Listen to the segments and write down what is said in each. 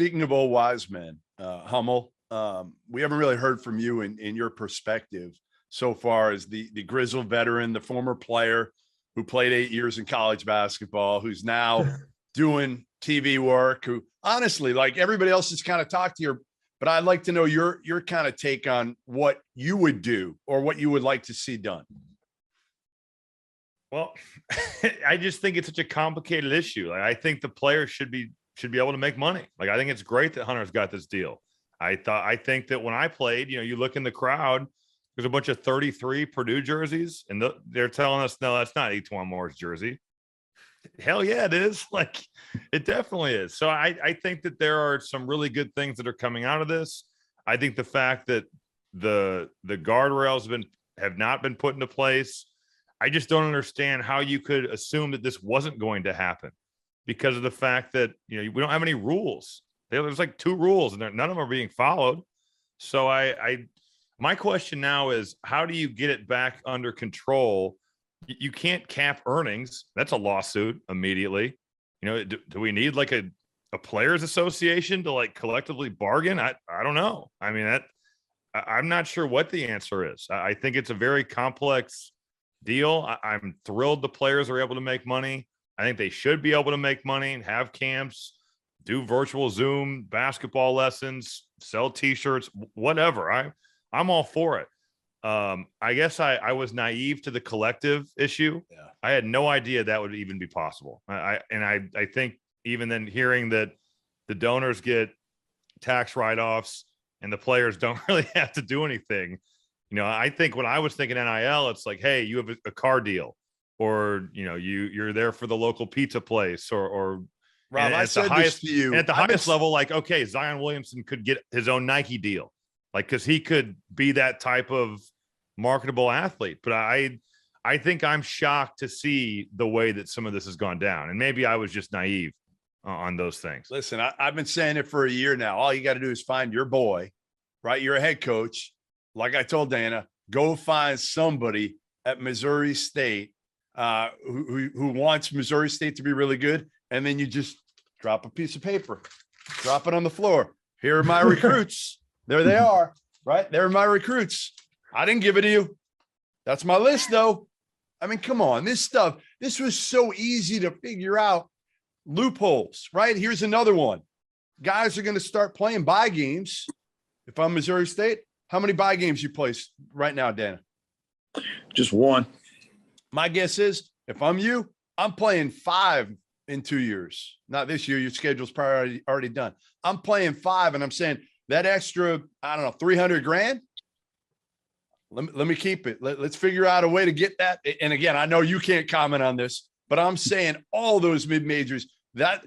Speaking of old wise men, Hummel, we haven't really heard from you in your perspective so far as the grizzled veteran, the former player who played 8 years in college basketball, who's now doing TV work, who honestly, like everybody else has kind of talked to you, but I'd like to know your kind of take on what you would do or what you would like to see done. Well, I just think it's such a complicated issue. Like, I think the players should be able to make money. Like, I think it's great that Hunter's got this deal. I think that when I played, you look in the crowd, there's a bunch of 33 Purdue jerseys, and they're telling us, no, that's not Etuan Moore's jersey. Hell yeah, it is. Like, it definitely is. So I think that there are some really good things that are coming out of this. I think the fact that the guardrails have not been put into place. I just don't understand how you could assume that this wasn't going to happen because of the fact that, we don't have any rules. There's like 2 rules and none of them are being followed. So my question now is, how do you get it back under control? You can't cap earnings. That's a lawsuit immediately. Do we need like a players association to like collectively bargain? I don't know. I mean, I'm not sure what the answer is. I think it's a very complex deal. I'm thrilled the players are able to make money. I think they should be able to make money and have camps, do virtual Zoom basketball lessons, sell T-shirts, whatever. I'm all for it. I guess I was naive to the collective issue. Yeah. I had no idea that would even be possible. I think even then hearing that the donors get tax write-offs and the players don't really have to do anything. I think when I was thinking NIL, it's like, hey, you have a car deal, or you're there for the local pizza place, or Rob, I said this to you. And at the highest level, like, okay, Zion Williamson could get his own Nike deal, like, because he could be that type of marketable athlete. But I think I'm shocked to see the way that some of this has gone down, and maybe I was just naive on those things. Listen, I've been saying it for a year now. All you got to do is find your boy, right? You're a head coach. Like I told Dana, go find somebody at Missouri State who wants Missouri State to be really good, and then you just drop a piece of paper, drop it on the floor. Here are my recruits. There they are, right? They're my recruits. I didn't give it to you. That's my list, though. I mean, come on. This was so easy to figure out. Loopholes, right? Here's another one. Guys are going to start playing bye games. If I'm Missouri State, how many bye games you play right now, Dana? Just one. My guess is if I'm you, I'm playing 5 in 2 years. Not this year. Your schedule's probably already done. I'm playing 5, and I'm saying that extra, I don't know, $300,000. Let me keep it. Let's figure out a way to get that. And again, I know you can't comment on this, but I'm saying all those mid-majors, that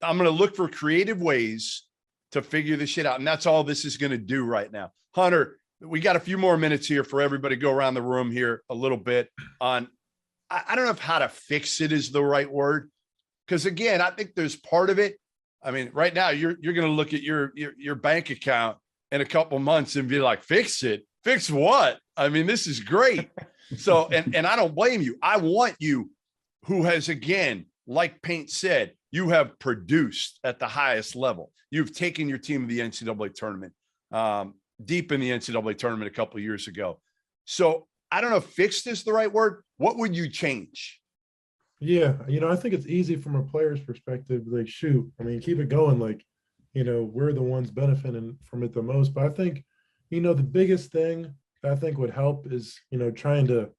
I'm going to look for creative ways to figure this shit out. And that's all this is going to do right now. Hunter, we got a few more minutes here for everybody to go around the room here a little bit on, I don't know if how to fix it is the right word. Because again, I think there's part of it. I mean, right now you're going to look at your bank account in a couple months and be like, fix it. Fix what? I mean, this is great. So, and I don't blame you. I want you, who has, again, like Paint said, you have produced at the highest level. You've taken your team to the NCAA tournament, deep in the NCAA tournament a couple of years ago. So I don't know if fixed is the right word. What would you change? Yeah, I think it's easy from a player's perspective. Like, shoot, I mean, keep it going. Like, we're the ones benefiting from it the most. But I think, the biggest thing that I think would help is, trying to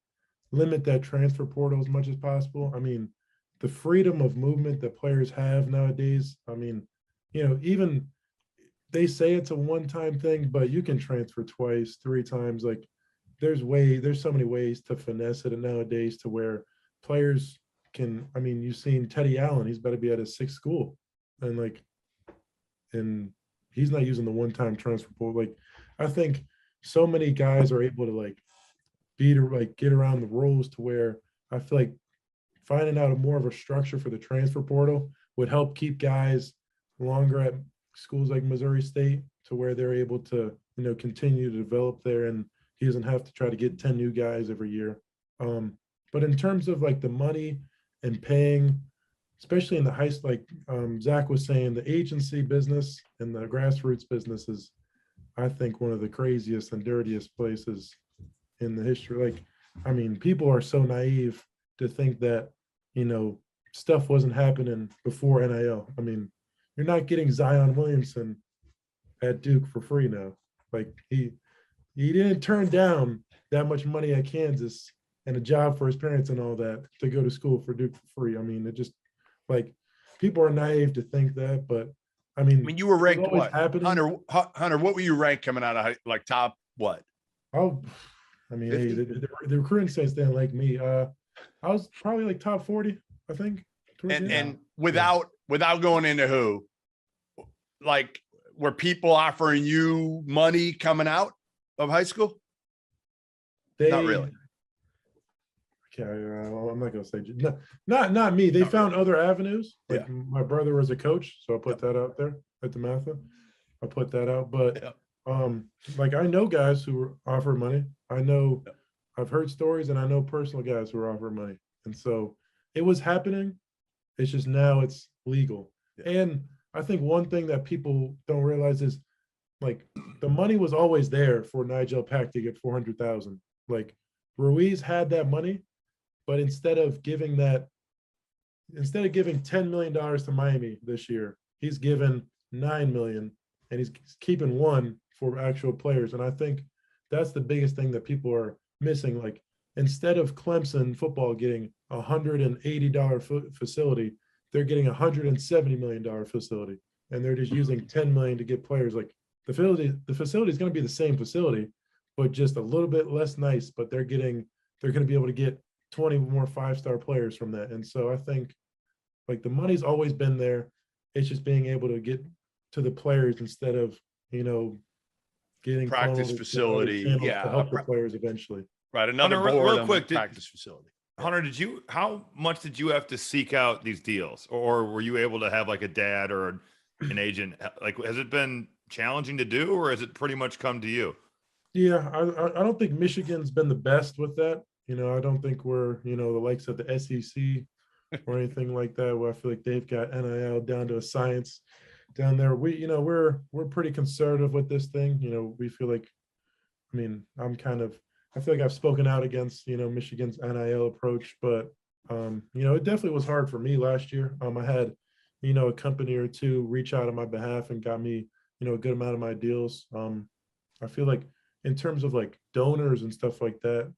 limit that transfer portal as much as possible. I mean, the freedom of movement that players have nowadays. I mean, even they say it's a one-time thing, but you can transfer twice, 3 times. Like, there's so many ways to finesse it nowadays to where players can. I mean, you've seen Teddy Allen; he's about to be at his 6th school, and he's not using the one-time transfer portal. Like, I think so many guys are able to get around the rules to where I feel like finding out more of a structure for the transfer portal would help keep guys longer at schools like Missouri State to where they're able to, continue to develop there, and he doesn't have to try to get 10 new guys every year. But in terms of the money and paying especially in the high school, like Zach was saying, the agency business and the grassroots business is, I think, one of the craziest and dirtiest places in the history. Like, I mean, people are so naive to think that, stuff wasn't happening before NIL. I mean, you're not getting Zion Williamson at Duke for free now. Like he didn't turn down that much money at Kansas and a job for his parents and all that to go to school for Duke for free. I mean, it just like people are naive to think that, but I mean, you were ranked what? Happening. Hunter, what were you ranked coming out of like top what? Oh, I mean, hey, the recruiting sites didn't like me. I was probably like top 40, I think. And without going into who, like, were people offering you money coming out of high school? Not really. Okay, I'm not gonna say not me. They found other avenues. Like my brother was a coach, so I put that out there at the Matha. I put that out, but like I know guys who were offered money. I know I've heard stories, and I know personal guys who were offered money, and so it was happening. It's just now it's legal. And I think one thing that people don't realize is like the money was always there for Nigel Pack to get 400,000. Like Ruiz had that money, but instead of giving $10 million to Miami this year, he's given $9 million, and he's keeping $1 million for actual players. And I think that's the biggest thing that people are missing. Like instead of Clemson football getting $180 facility, they're getting $170 million facility, and they're just using $10 million to get players. Like the facility is going to be the same facility, but just a little bit less nice. But they're going to be able to get 20 more 5-star players from that. And so I think like the money's always been there. It's just being able to get to the players instead of getting practice facility to help the players eventually. Right, another Hunter, board real quick, practice facility. Hunter, how much did you have to seek out these deals, or were you able to have like a dad or an agent? Like, has it been challenging to do, or has it pretty much come to you? Yeah, I don't think Michigan's been the best with that. I don't think we're, the likes of the SEC or anything like that, where I feel like they've got NIL down to a science down there. We're pretty conservative with this thing. We feel like, I mean, I feel like I've spoken out against, Michigan's NIL approach, but, it definitely was hard for me last year. I had, a company or two reach out on my behalf and got me, a good amount of my deals. I feel like in terms of like donors and stuff like that,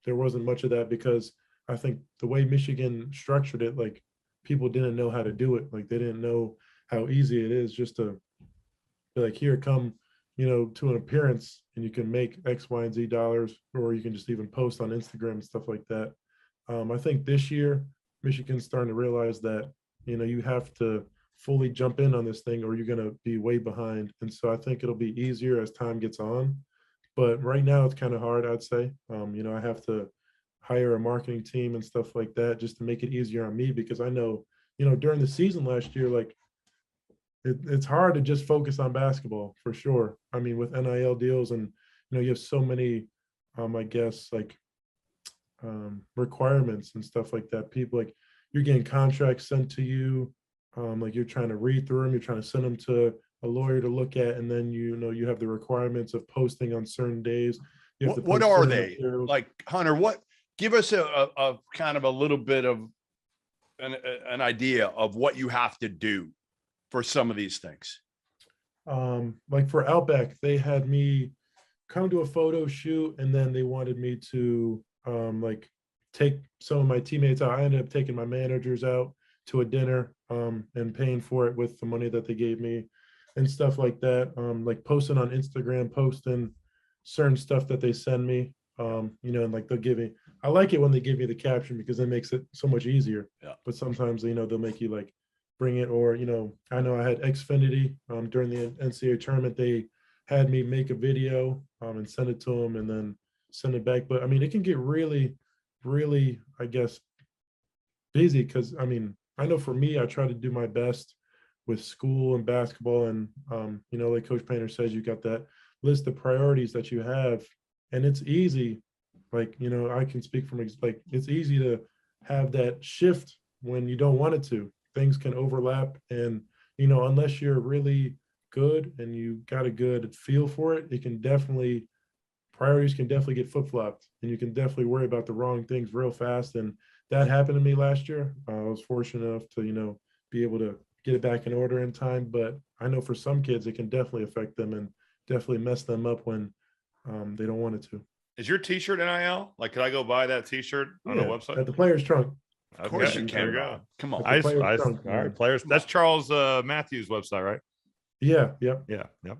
there wasn't much of that because I think the way Michigan structured it, like people didn't know how to do it. Like they didn't know how easy it is just to be like, here, come, to an appearance and you can make X, Y, and Z dollars, or you can just even post on Instagram and stuff like that. I think this year, Michigan's starting to realize that, you have to fully jump in on this thing or you're going to be way behind. And so I think it'll be easier as time gets on. But right now it's kind of hard, I'd say. I have to hire a marketing team and stuff like that just to make it easier on me because I know, during the season last year, like it's hard to just focus on basketball for sure. I mean, with NIL deals and, you have so many, I guess, like requirements and stuff like that. People like you're getting contracts sent to you. Like you're trying to read through them. You're trying to send them to a lawyer to look at. And then, you have the requirements of posting on certain days. What are they like, Hunter? Give us a kind of a little bit of an idea of what you have to do for some of these things. Like for Outback, they had me come to a photo shoot and then they wanted me to like take some of my teammates out. I ended up taking my managers out to a dinner and paying for it with the money that they gave me and stuff like that. Like posting on Instagram, posting certain stuff that they send me, and like they'll give me, I like it when they give me the caption because it makes it so much easier. Yeah. But sometimes, they'll make you like bring it, or, I know I had Xfinity during the NCAA tournament, they had me make a video and send it to them and then send it back. But I mean, it can get really, really, I guess, busy because, I mean, I know for me, I try to do my best with school and basketball. And, like Coach Painter says, you got that list of priorities that you have. And it's easy. Like, I can speak from, like, it's easy to have that shift when you don't want it to. Things can overlap, and unless you're really good and you got a good feel for it, priorities can definitely get flip-flopped, and you can definitely worry about the wrong things real fast. And that happened to me last year. I was fortunate enough to be able to get it back in order in time, but I know for some kids it can definitely affect them and definitely mess them up when they don't want it to. Is your T-shirt NIL? Like, could I go buy that T-shirt on the website? At the Players Trunk. Of course you There can. you go. Come on. At the All Players Trunk, right, players. That's Charles Matthews' website, right? Yeah. Yep. Yeah. Yep.